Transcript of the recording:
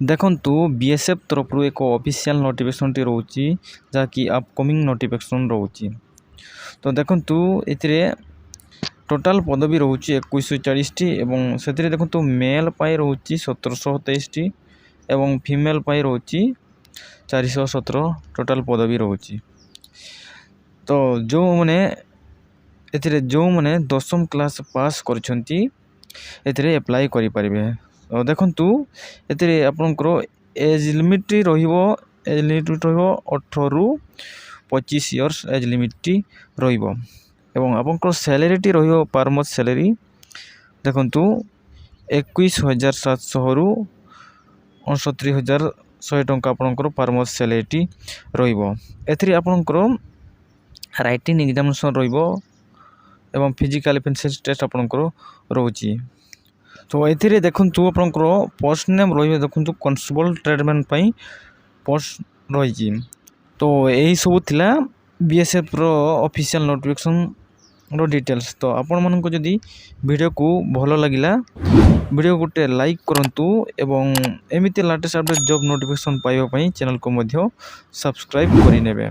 ଦେଖନ୍ତୁ BSF ତରଫରୁ ଏକ ଅଫିସିଆଲ୍ ନୋଟିଫିକେସନ୍ଟି ରହୁଛି, ଯାହାକି ଅପକମିଂ ନୋଟିଫିକେସନ୍ ରହୁଛି। ତ ଦେଖନ୍ତୁ ଏଥିରେ ଟୋଟାଲ୍ ପଦବୀ ରହୁଛି 2140ଟି ଏବଂ ସେଥିରେ ଦେଖନ୍ତୁ ମେଲ୍ ପାଇଁ ରହୁଛି 1723ଟି ଏବଂ ଫିମେଲ୍ ପାଇଁ ରହୁଛି 417 ଟୋଟାଲ୍ ପଦବୀ ରହୁଛି। ତ ଯେଉଁମାନେ 10ମ କ୍ଲାସ୍ ପାସ୍ କରିଛନ୍ତି ଏଥିରେ ଆପ୍ଲାଏ କରିପାରିବେ। ଦେଖନ୍ତୁ ଏଥିରେ ଆପଣଙ୍କର ଏଜ୍ ଲିମିଟ୍ ରହିବ 18ରୁ 25 ଇୟର୍ସ ଏଜ୍ ଲିମିଟ୍ଟି ରହିବ ଏବଂ ଆପଣଙ୍କର ସ୍ୟାଲେରୀଟି ରହିବ ପାର୍ ମନ୍ଥ ସ୍ୟାଲେରୀ ଦେଖନ୍ତୁ 21,700ରୁ 69,100 ଟଙ୍କା ଆପଣଙ୍କର ପାର୍ ମନ୍ଥ ସ୍ୟାଲେରୀଟି ରହିବ। ଏଥିରେ ଆପଣଙ୍କର ରାଇଟିଂ ଏକ୍ଜାମିନେସନ୍ ରହିବ ଏବଂ ଫିଜିକାଲ୍ ଫିଟନେସ୍ ଟେଷ୍ଟ ଆପଣଙ୍କର ରହୁଛି। ତ ଏଥିରେ ଦେଖନ୍ତୁ ଆପଣଙ୍କର ପୋଷ୍ଟ ନେମ୍ ରହିବ, ଦେଖନ୍ତୁ କନଷ୍ଟେବଲ୍ ଟ୍ରେଡ଼ମ୍ୟାନ୍ ପାଇଁ ପୋଷ୍ଟ ରହିଛି। ତ ଏହିସବୁ ଥିଲା BSFର ଅଫିସିଆଲ୍ ନୋଟିଫିକେସନ୍ର ଡିଟେଲ୍ସ। ତ ଆପଣମାନଙ୍କୁ ଯଦି ଭିଡ଼ିଓକୁ ଭଲ ଲାଗିଲା ଭିଡ଼ିଓ ଗୋଟେ ଲାଇକ୍ କରନ୍ତୁ ଏବଂ ଏମିତି ଲାଟେଷ୍ଟ ଅପଡ଼େଟ୍ ଜବ୍ ନୋଟିଫିକେସନ୍ ପାଇବା ପାଇଁ ଚ୍ୟାନେଲ୍କୁ ମଧ୍ୟ ସବସ୍କ୍ରାଇବ୍ କରିନେବେ।